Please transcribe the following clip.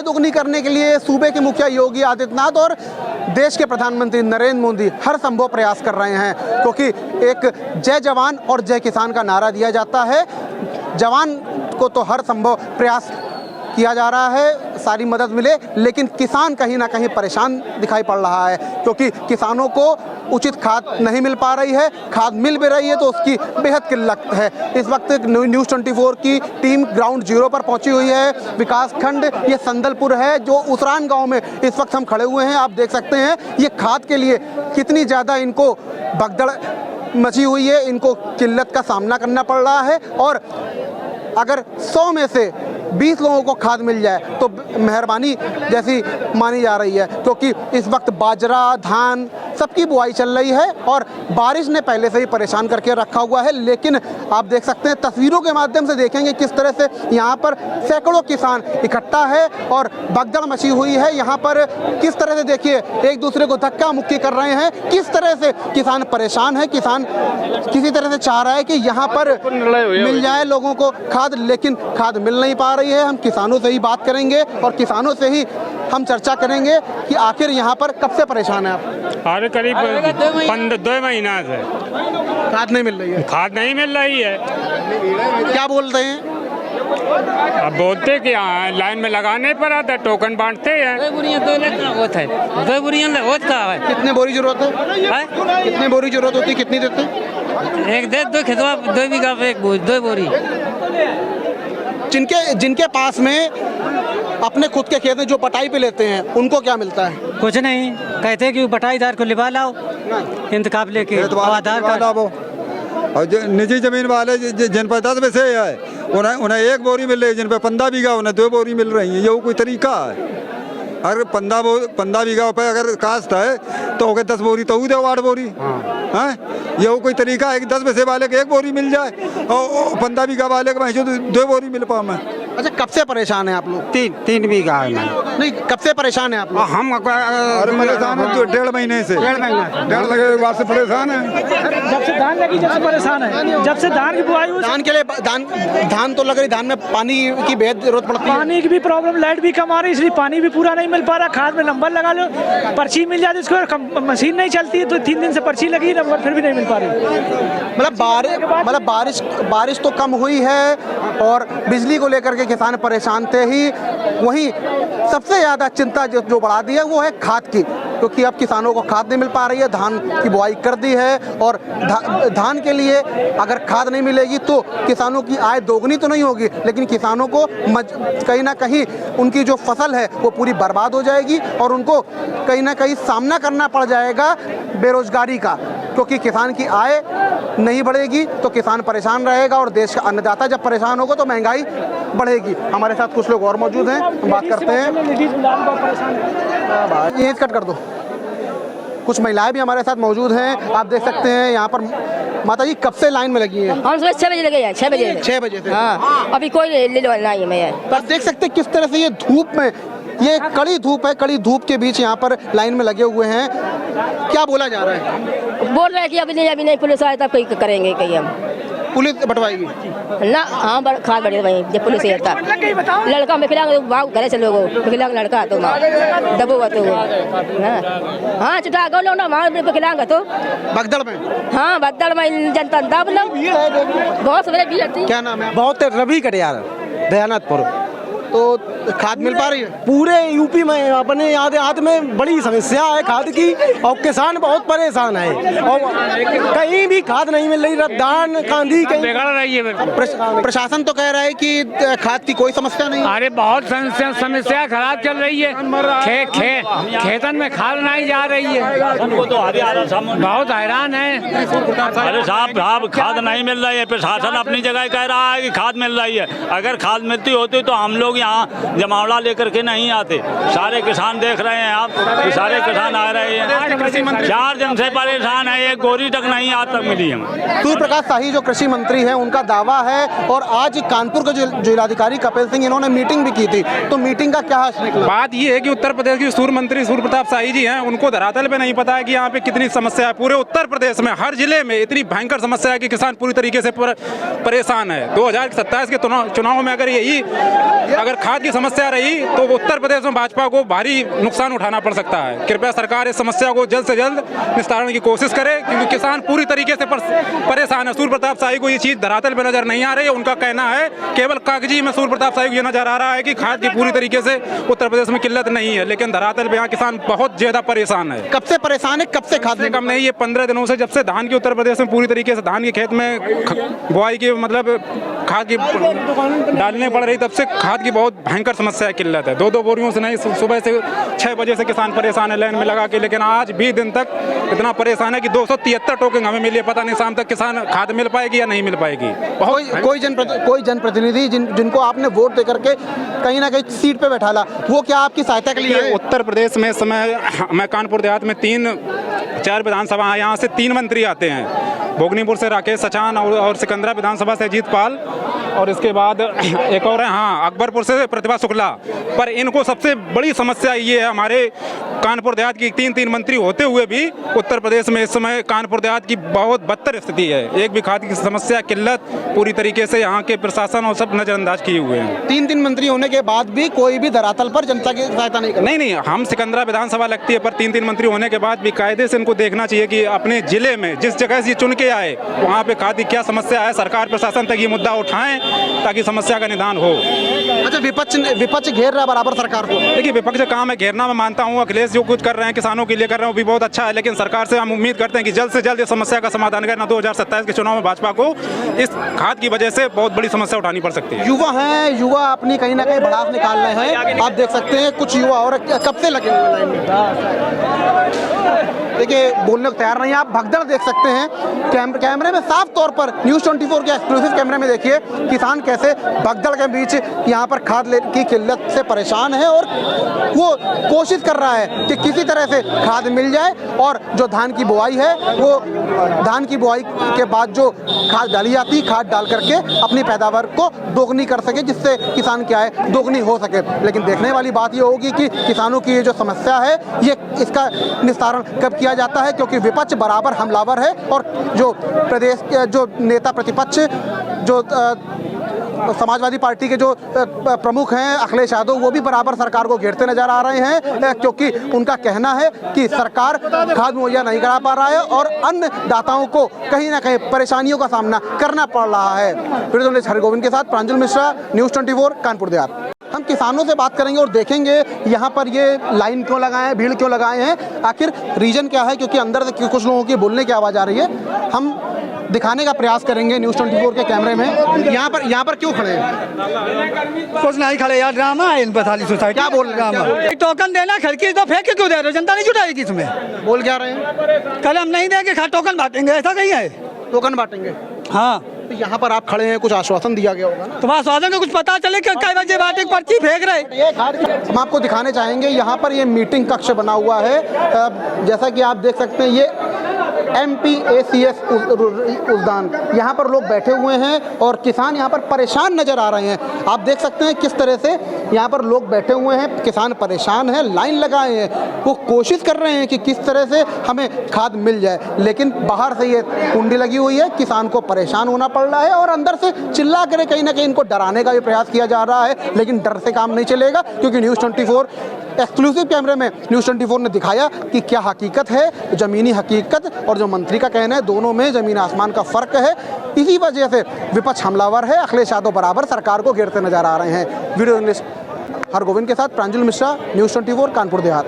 आय दोगुनी करने के लिए सूबे के मुखिया योगी आदित्यनाथ और देश के प्रधानमंत्री नरेंद्र मोदी हर संभव प्रयास कर रहे हैं, क्योंकि एक जय जवान और जय किसान का नारा दिया जाता है। जवान को तो हर संभव प्रयास किया जा रहा है, सारी मदद मिले, लेकिन किसान कहीं ना कहीं परेशान दिखाई पड़ रहा है, क्योंकि किसानों को उचित खाद नहीं मिल पा रही है। खाद मिल भी रही है तो उसकी बेहद किल्लत है। इस वक्त न्यूज़ 24 की टीम ग्राउंड जीरो पर पहुंची हुई है। विकास खंड ये संदलपुर है, जो उसरान गांव में इस वक्त हम खड़े हुए हैं। आप देख सकते हैं ये खाद के लिए कितनी ज़्यादा इनको भगदड़ मची हुई है, इनको किल्लत का सामना करना पड़ रहा है। और अगर 100 में से 20 लोगों को खाद मिल जाए तो मेहरबानी जैसी मानी जा रही है, क्योंकि इस वक्त बाजरा, धान सबकी बुआई चल रही है और बारिश ने पहले से ही परेशान करके रखा हुआ है। लेकिन आप देख सकते हैं, तस्वीरों के माध्यम से देखेंगे किस तरह से यहाँ पर सैकड़ों किसान इकट्ठा है और भगदड़ मची हुई है। यहाँ पर किस तरह से देखिए एक दूसरे को धक्का मुक्की कर रहे हैं, किस तरह से किसान परेशान है। किसान किसी तरह से चाह रहा है कि यहाँ पर मिल जाए लोगों को खाद, लेकिन खाद मिल नहीं पा रही है। हम किसानों से ही बात करेंगे और किसानों से ही हम चर्चा करेंगे कि आखिर यहाँ पर कब से परेशान है आप। अरे करीब 2 महीना से खाद नहीं मिल रही है। खाद नहीं मिल रही है। क्या बोलते हैं? अब बोलते कि लाइन में लगाने पर आता, टोकन बांटते हैं। कितने बोरी जरूरत है? कितने बोरी जरूरत होती है? कितनी देते हैं? एक दे दो खेतवा 2 बीघा पे 2 बोरी। जिनके पास में अपने खुद के खेत में जो पटाई पे लेते हैं उनको क्या मिलता है? कुछ नहीं, कहते हैं कि बटाईदार को लिवा लाओ, इंतखाब लेके आधार कार्ड। और निजी जमीन वाले जिन पर 10 पैसे है उन्हें 1 बोरी मिल रही है, जिन पर 15 बीघा उन्हें 2 बोरी मिल रही है। ये कोई तरीका है? अगर 15 बीघा पे अगर कास्ट है तो हो गए 10 बोरी तो दो 8 बोरी है। ये कोई तरीका है कि 10 पैसे वाले को 1 बोरी मिल जाए और 15 बीघा वाले को 2 बोरी मिल पाऊँ मैं? अच्छा, कब से परेशान है आप लोग? 3 बीघा है। नहीं, कब से परेशान है आप लोग? हम परेशान है 1.5 महीने से। 1.5 लगे बाद से परेशान है। जब से धान लगी जब से परेशान है। जब से धान की बुआई हुई, धान के लिए धान तो लग रही, धान में पानी की बेहद जरूरत पड़ती है। पानी की भी प्रॉब्लम, लाइट भी कम आ रही, इसलिए पानी भी पूरा नहीं मिल पा रहा। खाद में नंबर लगा लो, पर्ची मिल जाती, उसको मशीन नहीं चलती है तो 3 दिन से पर्ची लगी, नंबर फिर भी नहीं मिल पा रही। मतलब बारिश तो कम हुई है और बिजली को लेकर के किसान परेशान थे ही। वहीं सबसे ज़्यादा चिंता जो बढ़ा दी है वो है खाद की, क्योंकि अब किसानों को खाद नहीं मिल पा रही है। धान की बुआई कर दी है और धान के लिए अगर खाद नहीं मिलेगी तो किसानों की आय दोगुनी तो नहीं होगी, लेकिन किसानों को कहीं ना कहीं उनकी जो फसल है वो पूरी बर्बाद हो जाएगी और उनको कहीं ना कहीं सामना करना पड़ जाएगा बेरोजगारी का, क्योंकि किसान की आय नहीं बढ़ेगी तो किसान परेशान रहेगा और देश का अन्नदाता जब परेशान होगा तो महंगाई बढ़ेगी। हमारे साथ कुछ लोग और मौजूद हैं, हम बात करते हैं। ये कट कर दो। कुछ महिलाएं भी हमारे साथ मौजूद हैं, आप देख सकते हैं। यहाँ पर माता जी कब से लाइन में लगी हैं? हम सुबह 6 बजे लगे हैं। 6 बजे से। हाँ, अभी कोई ले लो नहीं है। मैं पर देख सकते हैं किस तरह से ये धूप में, ये कड़ी धूप है, कड़ी धूप के बीच यहाँ पर लाइन में लगे हुए हैं। क्या बोला जा रहा है? बोल रहे हैं कि अभी नहीं पुलिस आए तब कोई करेंगे, कहीं हम पुलिस बटवाएगी ना। हाँ, खाद बढ़े वहीं जब पुलिस आता लड़का में खिलाऊंगा भाव घरे से लोगों खिलाऊंगा लड़का तो दबोगा तो हाँ चुटा गो लो ना वहाँ खिलाऊंगा तो भगदड़ में। हाँ, भगदड़ में जनता दब लो, बहुत सवेरे भीड़ रहती है। क्या नाम है? बहुत रवि कटियार, दयानंदपुर। तो खाद मिल पा रही है? पूरे यूपी में अपने याद में बड़ी समस्या है खाद की और किसान बहुत परेशान है और कहीं भी खाद नहीं मिल रही। धान कांधी कहीं बिगड़ रही है। प्रशासन तो कह रहा है कि खाद की कोई समस्या नहीं। अरे बहुत समस्या खराब चल रही है। खेतन में खाद नहीं जा रही है, बहुत हैरान है। अरे साहब खाद नहीं मिल रही है। प्रशासन अपनी जगह कह रहा है कि खाद मिल रही है। अगर खाद मिलती होती तो हम लोग यहाँ जमावड़ा लेकर के नहीं आते। सारे किसान देख रहे हैं आप, सारे किसान आ रहे हैं। 4 दिन से परेशान है, एक गोरी तक नहीं आज तक मिली है। सूर्य प्रकाश शाही जो कृषि मंत्री हैं उनका दावा है, और आज कानपुर के जिलाधिकारी कपिल सिंह इन्होंने मीटिंग भी की थी, तो मीटिंग का क्या निकला? बात ये है कि उत्तर प्रदेश के सूर्य मंत्री सूर्य प्रताप शाही जी हैं, उनको धरातल पे नहीं पता है कि यहाँ पे कितनी समस्या है। पूरे उत्तर प्रदेश में हर जिले में इतनी भयंकर समस्या है कि किसान पूरी तरीके से परेशान है। 2027 के चुनाव में अगर अगर खाद की समस्या रही तो उत्तर प्रदेश में भाजपा को भारी नुकसान उठाना पड़ सकता है। कृपया सरकार इस समस्या को जल्द से जल्द निस्तारण की कोशिश करे, क्योंकि किसान पूरी तरीके से परेशान है। सूर्य प्रताप शाही को ये चीज़ धरातल पर नजर नहीं आ रही है। उनका कहना है केवल कागजी में सूर्य प्रताप शाही को ये नजर आ रहा है कि खाद की पूरी तरीके से उत्तर प्रदेश में किल्लत नहीं है, लेकिन धरातल पे यहाँ किसान बहुत ज्यादा परेशान है। कब से परेशान है, कब से खाद से कम नहीं, ये 15 दिनों से, जब से धान की उत्तर प्रदेश में पूरी तरीके से धान के खेत में बुआई की मतलब खाद की डालने पड़ रही, तब से खाद की बहुत भयंकर समस्या है, किल्लत है। 2-2 बोरियों से नहीं, सुबह से 6 बजे से किसान परेशान है लाइन में लगा के, लेकिन आज भी दिन तक इतना परेशान है कि 273 टोकन हमें मिली, पता नहीं शाम तक किसान खाद मिल पाएगी या नहीं मिल पाएगी। कोई जनप्रतिनिधि जिनको आपने वोट दे करके कहीं ना कहीं सीट पे बैठाला, वो क्या आपकी सहायता के लिए? उत्तर प्रदेश में इस समय मैं कानपुर देहात में 3-4 विधानसभा, यहाँ से 3 मंत्री आते हैं। भोगनीपुर से राकेश सचान और सिकंदरा विधानसभा से अजीत पाल, और इसके बाद एक और है, हाँ, अकबरपुर से प्रतिभा शुक्ला। पर इनको सबसे बड़ी समस्या ये है, हमारे कानपुर देहात की 3 मंत्री होते हुए भी उत्तर प्रदेश में इस समय कानपुर देहात की बहुत बदतर स्थिति है। एक भी खाद की समस्या, किल्लत पूरी तरीके से यहाँ के प्रशासन और सब नजरअंदाज किए हुए हैं। 3 मंत्री होने के बाद भी कोई भी धरातल पर जनता की सहायता नहीं कर? नहीं, हम सिकंदरा विधानसभा लगती है, पर 3 मंत्री होने के बाद भी कायदे से इनको देखना चाहिए कि अपने जिले में जिस जगह से चुन के आए वहाँ पे खाद की क्या समस्या है, सरकार प्रशासन तक ये मुद्दा उठाएं ताकि समस्या का निदान हो। अच्छा, विपक्ष घेर रहा है बराबर सरकार को। देखिए, विपक्ष का काम है घेरना, मैं मानता हूँ। अखिलेश जो कुछ कर रहे हैं किसानों के लिए कर रहे हैं वो भी बहुत अच्छा है, लेकिन सरकार से हम उम्मीद करते हैं कि जल्द से जल्द इस समस्या का समाधान करें। 2027 के चुनाव में भाजपा को इस खाद की वजह से बहुत बड़ी समस्या उठानी पड़ सकती है। युवा अपनी कहीं ना कहीं भड़ास निकाल रहे हैं। आप देख सकते हैं कुछ युवा और कब से लगे हुए लाइन में, देखिए बोलने को तैयार नहीं। आप भगदड़ देख सकते हैं कैमरे में साफ तौर पर, न्यूज़ 24 के एक्सक्लूसिव कैमरे में देखिए किसान कैसे भगदड़ के बीच यहाँ पर खाद की किल्लत से परेशान है और वो कोशिश कर रहा है कि किसी तरह से खाद मिल जाए और जो धान की बुआई है वो धान की बुआई के बाद जो खाद डाली जाती है, खाद डाल करके अपनी पैदावार को दोगुनी कर सके, जिससे किसान क्या है दोगुनी हो सके। लेकिन देखने वाली बात ये होगी कि किसानों की ये जो समस्या है ये इसका निस्तारण कब किया जाता है, क्योंकि विपक्ष बराबर हमलावर है और जो प्रदेश के जो नेता प्रतिपक्ष जो समाजवादी पार्टी के जो प्रमुख हैं अखिलेश यादव, वो भी बराबर सरकार को घेरते नजर आ रहे हैं, क्योंकि उनका कहना है कि सरकार खाद मुहैया नहीं करा पा रहा है और अन्नदाताओं को कहीं ना कहीं परेशानियों का सामना करना पड़ रहा है। वीडियो जर्नलिस्ट हरगोविंद के साथ प्रांजल मिश्रा, न्यूज़ 24 कानपुर देहात। हम किसानों से बात करेंगे और देखेंगे यहाँ पर ये लाइन क्यों लगाए हैं, भीड़ क्यों लगाए हैं, आखिर रीजन क्या है, क्योंकि अंदर से कुछ लोगों की बोलने की आवाज़ आ रही है। हम दिखाने का प्रयास करेंगे न्यूज़ 24 के कैमरे में। यहाँ पर क्यों खड़े हैं? कुछ नहीं खड़े यार, ड्रामा है इन बथाली सोसाइटी। क्या बोल रहे हैं? टोकन देना, खिड़की तो फेंक के क्यों दे रहे हो? जनता नहीं जुटाएगी इसमें। बोल क्या रहे हैं? कल हम नहीं देंगे, टोकन बांटेंगे, ऐसा नहीं है। टोकन बांटेंगे? हाँ। तो यहाँ पर आप खड़े हैं, कुछ आश्वासन दिया गया होगा ना? तो आश्वासन का कुछ पता चले कि कई बजे बांटे पर्ची फेंक रहे। हम आपको दिखाने चाहेंगे यहाँ पर ये मीटिंग कक्ष बना हुआ है। जैसा कि आप देख सकते हैं ये MPACS उद्यान, यहाँ पर लोग बैठे हुए हैं और किसान यहाँ पर परेशान नजर आ रहे हैं। आप देख सकते हैं किस तरह से यहाँ पर लोग बैठे हुए हैं, किसान परेशान हैं, लाइन लगाए हैं, वो कोशिश कर रहे हैं कि किस तरह से हमें खाद मिल जाए, लेकिन बाहर से ये कुंडी लगी हुई है, किसान को परेशान होना पड़ रहा है और अंदर से चिल्ला कर कहीं ना कहीं इनको डराने का भी प्रयास किया जा रहा है, लेकिन डर से काम नहीं चलेगा, क्योंकि न्यूज़ 24 एक्सक्लूसिव कैमरे में न्यूज़ 24 ने दिखाया कि क्या हकीकत है। ज़मीनी हकीकत और जो मंत्री का कहना है, दोनों में ज़मीन आसमान का फ़र्क है। इसी वजह से विपक्ष हमलावर है, अखिलेश यादव बराबर सरकार को घेरते नजर आ रहे हैं। वीडियो जर्नलिस्ट हरगोविंद के साथ प्रांजल मिश्रा, न्यूज़ 24 कानपुर देहात।